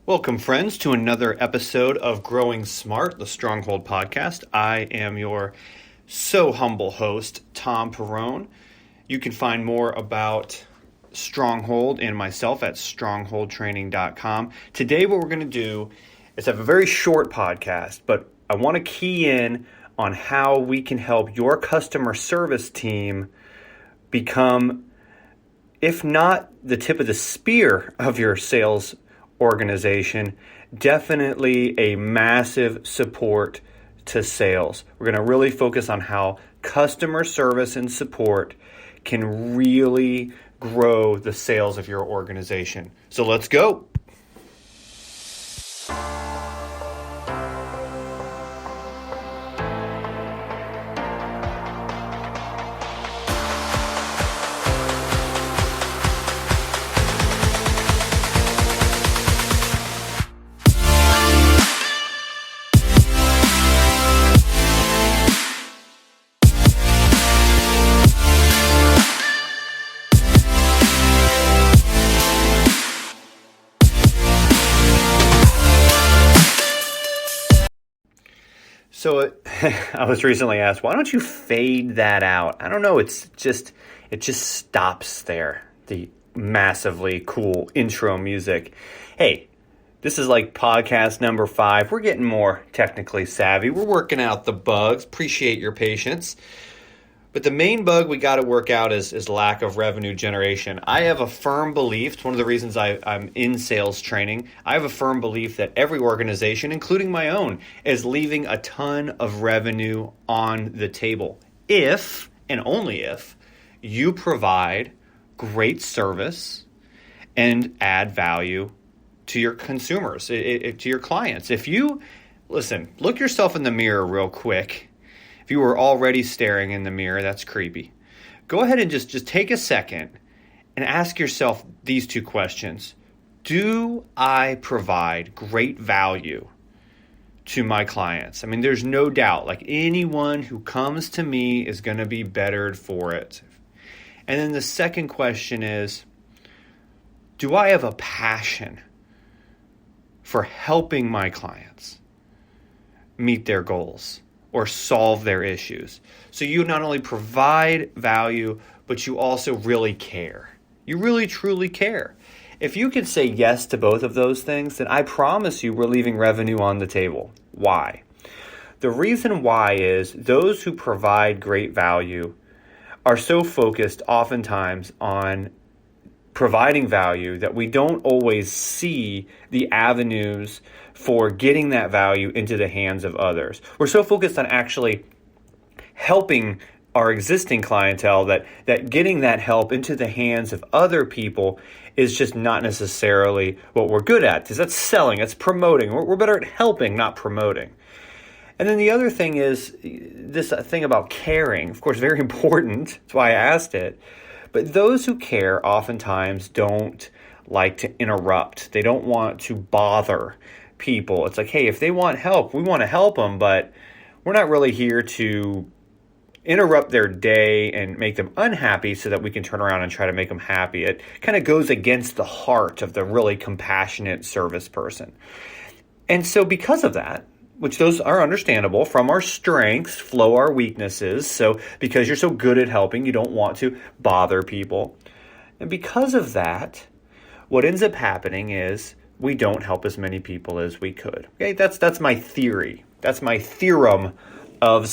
Welcome, friends, to another episode of Growing Smart, the Stronghold podcast. I am your so humble host, Thom. You can find more about Stronghold and myself at strongholdtraining.com. Today, what we're going to do is have a very short podcast, but I want to key in on how we can help your customer service team become, if not the tip of the spear of your sales organization, definitely a massive support to sales. We're going to really focus on how customer service and support can really grow the sales of your organization. So let's go. So I was recently asked, why don't you fade that out? I don't know. It just stops there. The massively cool intro music. Hey, this is like podcast number 5. We're getting more technically savvy. We're working out the bugs. Appreciate your patience. But the main bug we got to work out is lack of revenue generation. I have a firm belief, it's one of the reasons I'm in sales training, I have a firm belief that every organization, including my own, is leaving a ton of revenue on the table. If, and only if, you provide great service and add value to your consumers, to your clients. If you, listen, look yourself in the mirror real quick. If you were already staring in the mirror, that's creepy. Go ahead and just take a second and ask yourself these 2 questions. Do I provide great value to my clients? I mean, there's no doubt, like anyone who comes to me is going to be bettered for it. And then the second question is, do I have a passion for helping my clients meet their goals or solve their issues? So you not only provide value, but you also really care. You really, truly care. If you can say yes to both of those things, then I promise you we're leaving revenue on the table. Why? The reason why is those who provide great value are so focused oftentimes on providing value that we don't always see the avenues for getting that value into the hands of others. We're so focused on actually helping our existing clientele that getting that help into the hands of other people is just not necessarily what we're good at, because that's selling, that's promoting. We're better at helping, not promoting. And then the other thing is this thing about caring. Of course, very important. That's why I asked it. But those who care oftentimes don't like to interrupt. They don't want to bother people. It's like, hey, if they want help, we want to help them, but we're not really here to interrupt their day and make them unhappy so that we can turn around and try to make them happy. It kind of goes against the heart of the really compassionate service person. And so because of that, which those are understandable, from our strengths flow our weaknesses. So because you're so good at helping, you don't want to bother people. And because of that, what ends up happening is we don't help as many people as we could. Okay, that's my theory. That's my theorem of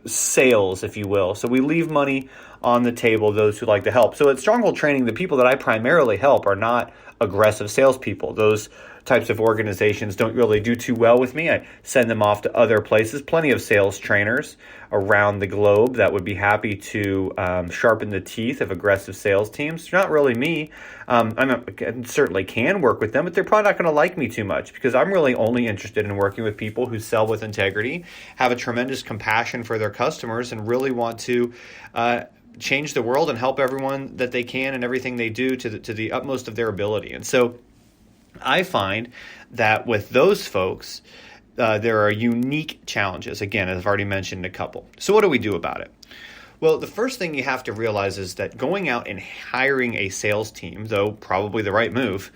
sales, if you will. So we leave money on the table, those who like to help. So at Stronghold Training, the people that I primarily help are not aggressive salespeople. Those types of organizations don't really do too well with me. I send them off to other places. Plenty of sales trainers around the globe that would be happy to sharpen the teeth of aggressive sales teams. It's not really me. I certainly can work with them, but they're probably not going to like me too much because I'm really only interested in working with people who sell with integrity, have a tremendous compassion for their customers, and really want to change the world and help everyone that they can and everything they do to the utmost of their ability. And so I find that with those folks, there are unique challenges. Again, as I've already mentioned a couple. So what do we do about it? Well, the first thing you have to realize is that going out and hiring a sales team, though probably the right move,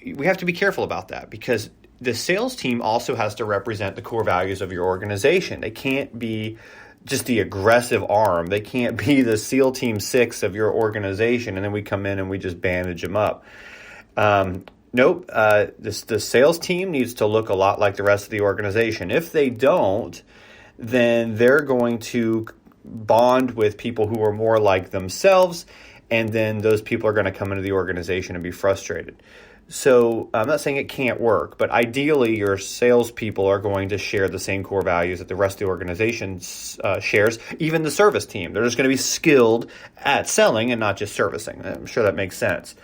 we have to be careful about that, because the sales team also has to represent the core values of your organization. They can't be just the aggressive arm. They can't be the SEAL Team 6 of your organization, and then we come in and we just bandage them up. Nope. The sales team needs to look a lot like the rest of the organization. If they don't, then they're going to bond with people who are more like themselves, and then those people are going to come into the organization and be frustrated. So I'm not saying it can't work, but ideally your salespeople are going to share the same core values that the rest of the organization shares, even the service team. They're just going to be skilled at selling and not just servicing. I'm sure that makes sense.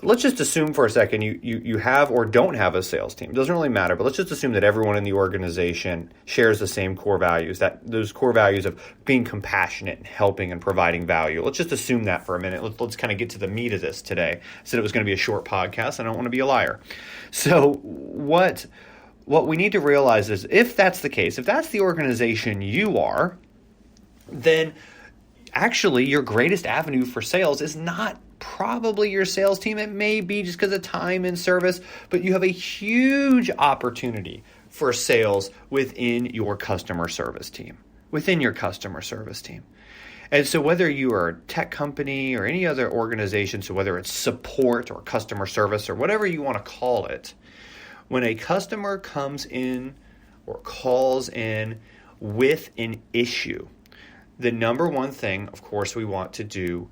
Let's just assume for a second you have or don't have a sales team. It doesn't really matter, but let's just assume that everyone in the organization shares the same core values, that those core values of being compassionate and helping and providing value. Let's just assume that for a minute. Let's kind of get to the meat of this today. I said it was going to be a short podcast. I don't want to be a liar. So what we need to realize is, if that's the case, if that's the organization you are, then actually your greatest avenue for sales is not probably your sales team. It may be just because of time and service, but you have a huge opportunity for sales within your customer service team. And so whether you are a tech company or any other organization, so whether it's support or customer service or whatever you want to call it, when a customer comes in or calls in with an issue, the number one thing, of course, we want to do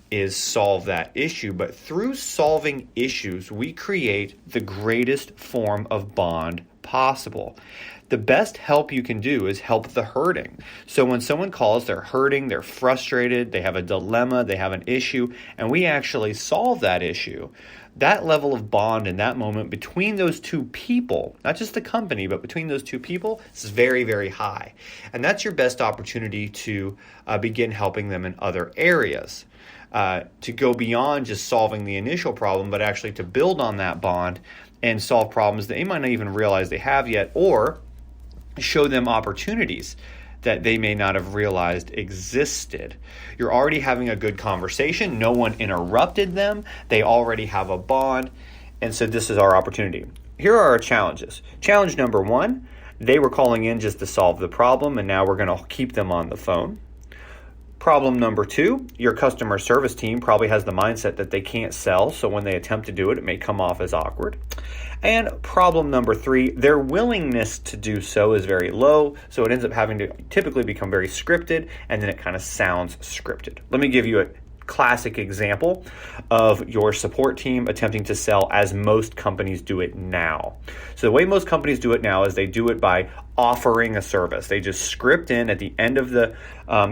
is solve that issue. But through solving issues, we create the greatest form of bond possible. The best help you can do is help the hurting. So when someone calls, they're hurting, they're frustrated, they have a dilemma, they have an issue, and we actually solve that issue. That level of bond in that moment between those two people, not just the company, but between those two people, is very, very high. And that's your best opportunity to begin helping them in other areas. To go beyond just solving the initial problem, but actually to build on that bond and solve problems that they might not even realize they have yet, or show them opportunities that they may not have realized existed. You're already having a good conversation. No one interrupted them. They already have a bond. And so this is our opportunity. Here are our challenges. Challenge number one, they were calling in just to solve the problem, and now we're going to keep them on the phone. Problem number two, your customer service team probably has the mindset that they can't sell, so when they attempt to do it, it may come off as awkward. And problem number three, their willingness to do so is very low, so it ends up having to typically become very scripted, and then it kind of sounds scripted. Let me give you a classic example of your support team attempting to sell as most companies do it now. So the way most companies do it now is they do it by offering a service. They just script in at the end of the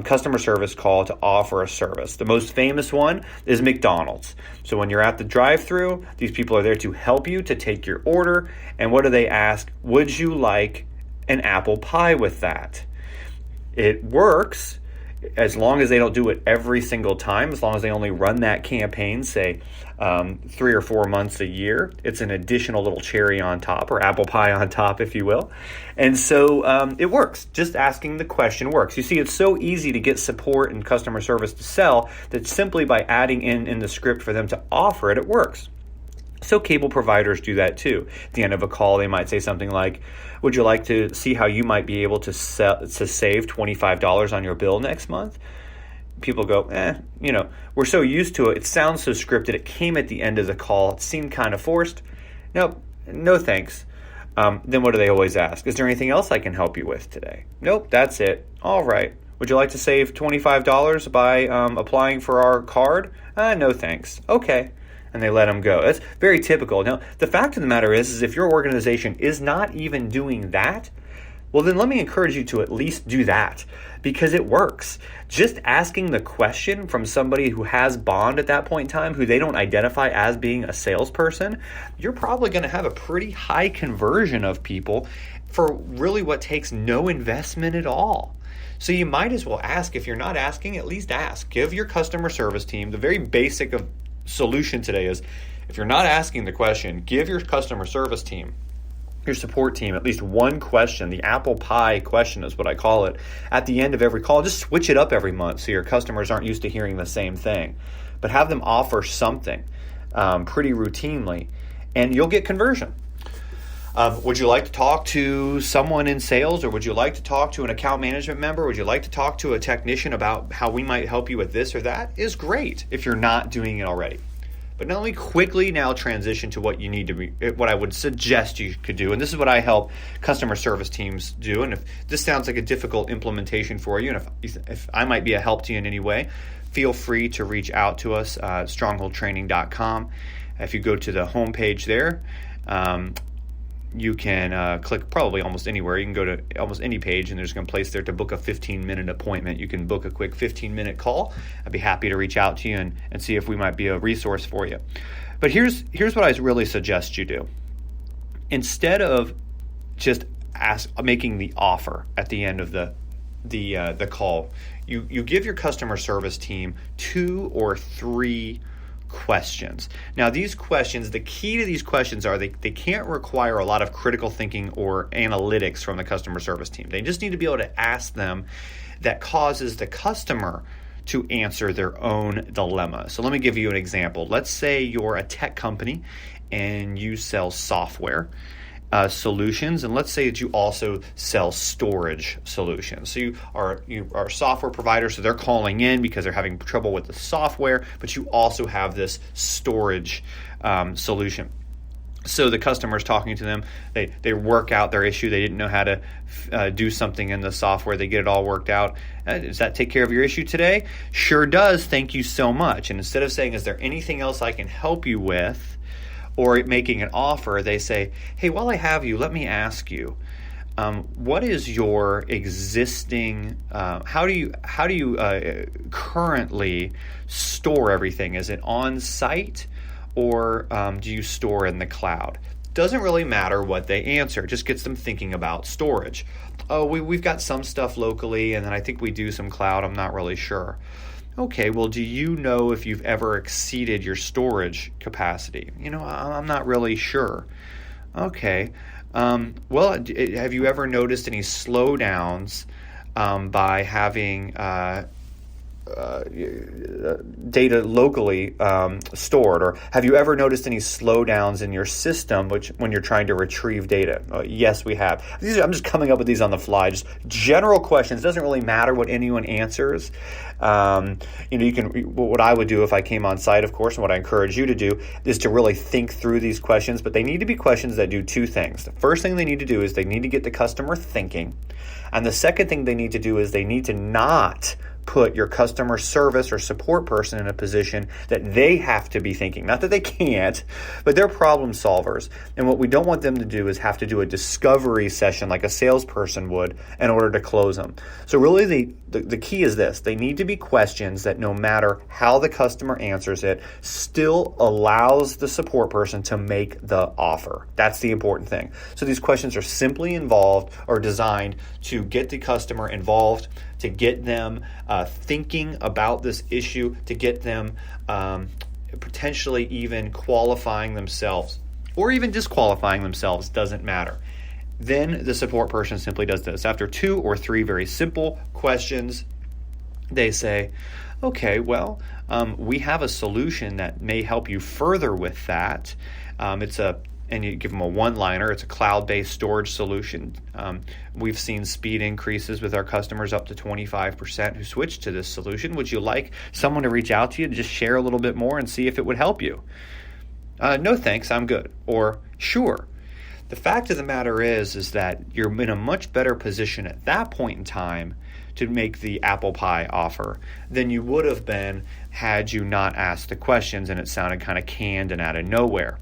customer service call to offer a service. The most famous one is McDonald's. So when you're at the drive-thru, these people are there to help you to take your order. And what do they ask? Would you like an apple pie with that? It works as long as they don't do it every single time, as long as they only run that campaign, say 3 or 4 months a year. It's an additional little cherry on top, or apple pie on top, if you will. And so it works. Just asking the question works. You see, it's so easy to get support and customer service to sell that simply by adding in the script for them to offer it, it works. So cable providers do that too. At the end of a call, they might say something like, would you like to see how you might be able to save $25 on your bill next month? People go, we're so used to it. It sounds so scripted. It came at the end of the call. It seemed kind of forced. Nope, no thanks. Then what do they always ask? Is there anything else I can help you with today? Nope, that's it. All right. Would you like to save $25 by applying for our card? No thanks. Okay. And they let them go. That's very typical. Now, the fact of the matter is if your organization is not even doing that, well, then let me encourage you to at least do that, because it works. Just asking the question from somebody who has bond at that point in time, who they don't identify as being a salesperson, you're probably going to have a pretty high conversion of people for really what takes no investment at all. So you might as well ask. If you're not asking, at least ask. Give your customer service team the very basic of solution today is, if you're not asking the question, give your customer service team, your support team, at least one question. The apple pie question is what I call it. At the end of every call, just switch it up every month so your customers aren't used to hearing the same thing. But have them offer something. pretty routinely, and you'll get conversion. Would you like to talk to someone in sales, or would you like to talk to an account management member? Would you like to talk to a technician about how we might help you with this or that? Is great if you're not doing it already. But not only quickly now transition to what you need to be, what I would suggest you could do, and this is what I help customer service teams do. And if this sounds like a difficult implementation for you, and if I might be a help to you in any way, feel free to reach out to us at strongholdtraining.com. If you go to the homepage there, you can click probably almost anywhere. You can go to almost any page, and there's going to place there to book a 15-minute appointment. You can book a quick 15-minute call. I'd be happy to reach out to you and see if we might be a resource for you. But here's what I really suggest you do. Instead of just making the offer at the end of the call, you give your customer service team 2 or 3 questions. Now, these questions, the key to these questions are they can't require a lot of critical thinking or analytics from the customer service team. They just need to be able to ask them that causes the customer to answer their own dilemma. So let me give you an example. Let's say you're a tech company and you sell software solutions, and let's say that you also sell storage solutions. So you are a software provider, so they're calling in because they're having trouble with the software, but you also have this storage solution. So the customer is talking to them. They work out their issue. They didn't know how to do something in the software. They get it all worked out. Does that take care of your issue today? Sure does. Thank you so much. And instead of saying, is there anything else I can help you with, or making an offer, they say, hey, while I have you, let me ask you, what is your existing, how do you currently store everything? Is it on site, or do you store in the cloud? Doesn't really matter what they answer. It just gets them thinking about storage. Oh, we've got some stuff locally, and then I think we do some cloud. I'm not really sure. Okay, well, do you know if you've ever exceeded your storage capacity? I'm not really sure. Okay. Well, have you ever noticed any slowdowns by having data locally stored? Or have you ever noticed any slowdowns in your system when you're trying to retrieve data? Yes, we have. I'm just coming up with these on the fly, just general questions. It doesn't really matter what anyone answers. You can. What I would do if I came on site, of course, and what I encourage you to do is to really think through these questions. But they need to be questions that do 2 things. The first thing they need to do is they need to get the customer thinking, and the second thing they need to do is they need to not put your customer service or support person in a position that they have to be thinking. Not that they can't, but they're problem solvers. And what we don't want them to do is have to do a discovery session like a salesperson would in order to close them. So really the key is this. They need to be questions that no matter how the customer answers it, still allows the support person to make the offer. That's the important thing. So these questions are simply involved or designed to get the customer involved, to get them thinking about this issue, to get them potentially even qualifying themselves or even disqualifying themselves, doesn't matter. Then the support person simply does this. After 2 or 3 very simple questions, they say, okay, well, we have a solution that may help you further with that. And you give them a one-liner. It's a cloud-based storage solution. We've seen speed increases with our customers up to 25% who switched to this solution. Would you like someone to reach out to you to just share a little bit more and see if it would help you? No, thanks, I'm good. Or, sure. The fact of the matter is that you're in a much better position at that point in time to make the apple pie offer than you would have been had you not asked the questions and it sounded kind of canned and out of nowhere.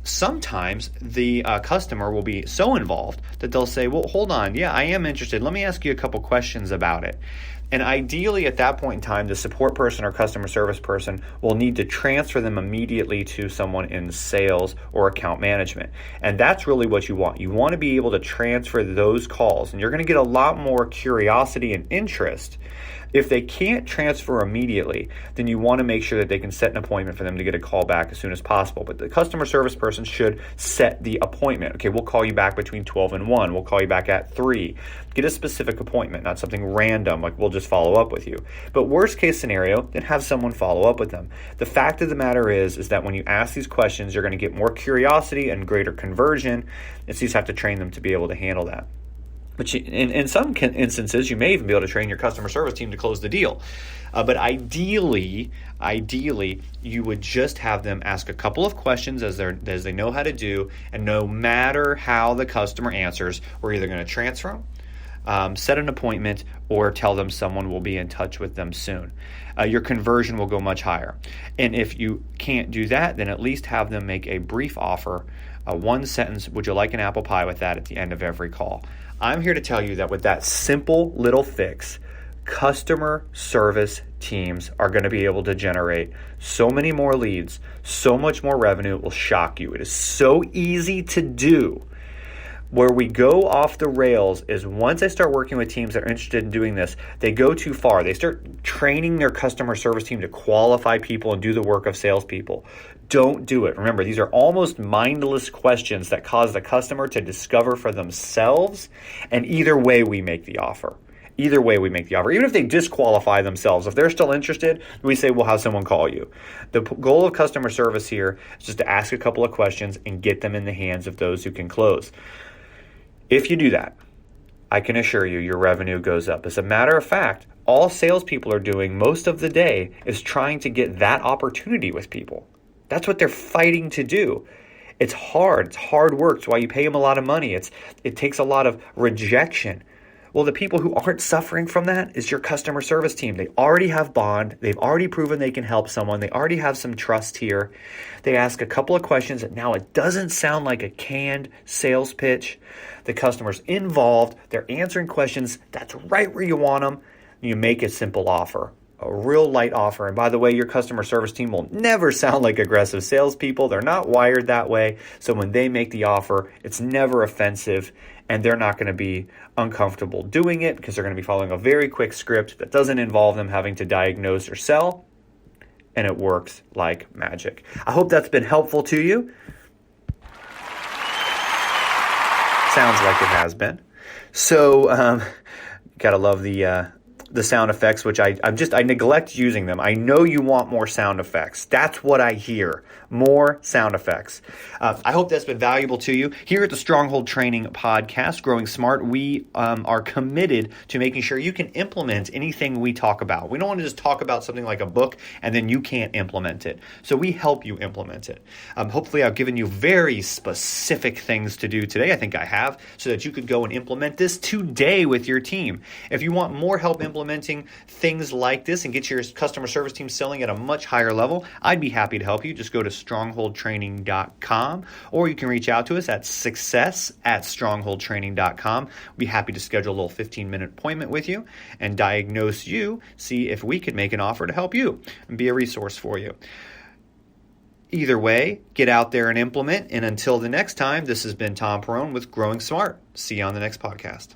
Sometimes the customer will be so involved that they'll say, well, hold on. Yeah, I am interested. Let me ask you a couple questions about it. And ideally at that point in time, the support person or customer service person will need to transfer them immediately to someone in sales or account management. And that's really what you want. You want to be able to transfer those calls, and you're going to get a lot more curiosity and interest If they can't transfer immediately, then you want to make sure that they can set an appointment for them to get a call back as soon as possible. But the customer service person should set the appointment. Okay, we'll call you back between 12 and 1. We'll call you back at 3. Get a specific appointment, not something random like we'll just follow up with you. But worst case scenario, then have someone follow up with them. The fact of the matter is that when you ask these questions, you're going to get more curiosity and greater conversion. And so you just have to train them to be able to handle that. But in some instances, you may even be able to train your customer service team to close the deal. But ideally, you would just have them ask a couple of questions as they know how to do, and no matter how the customer answers, we're either going to transfer them, set an appointment, or tell them someone will be in touch with them soon. Your conversion will go much higher. And if you can't do that, then at least have them make a brief offer, one sentence, would you like an apple pie, with that at the end of every call. I'm here to tell you that with that simple little fix, customer service teams are going to be able to generate so many more leads, so much more revenue. It will shock you. It is so easy to do. Where we go off the rails is once I start working with teams that are interested in doing this, they go too far. They start training their customer service team to qualify people and do the work of salespeople. Don't do it. Remember, these are almost mindless questions that cause the customer to discover for themselves. And either way, we make the offer. Either way, we make the offer. Even if they disqualify themselves, if they're still interested, we say, we'll have someone call you. The goal of customer service here is just to ask a couple of questions and get them in the hands of those who can close. If you do that, I can assure you your revenue goes up. As a matter of fact, all salespeople are doing most of the day is trying to get that opportunity with people. That's what they're fighting to do. It's hard. It's hard work. It's why you pay them a lot of money. It takes a lot of rejection. Well, the people who aren't suffering from that is your customer service team. They already have bond. They've already proven they can help someone. They already have some trust here. They ask a couple of questions, and now it doesn't sound like a canned sales pitch. The customer's involved. They're answering questions. That's right where you want them. You make a simple offer. A real light offer. And by the way, your customer service team will never sound like aggressive salespeople. They're not wired that way. So when they make the offer, it's never offensive, and they're not going to be uncomfortable doing it because they're going to be following a very quick script that doesn't involve them having to diagnose or sell. And it works like magic. I hope that's been helpful to you. Sounds like it has been. So, gotta love the sound effects, which I neglect using them. I know you want more sound effects. That's what I hear. More sound effects. I hope that's been valuable to you. Here at the Stronghold Training Podcast, Growing Smart, we are committed to making sure you can implement anything we talk about. We don't want to just talk about something like a book and then you can't implement it. So we help you implement it. Hopefully I've given you very specific things to do today. I think I have, so that you could go and implement this today with your team. If you want more help implementing things like this and get your customer service team selling at a much higher level, I'd be happy to help you. Just go to strongholdtraining.com, or you can reach out to us at success@strongholdtraining.com. We'd be happy to schedule a little 15-minute appointment with you and diagnose you, see if we could make an offer to help you and be a resource for you. Either way, get out there and implement. And until the next time, this has been Thom with Growing Smart. See you on the next podcast.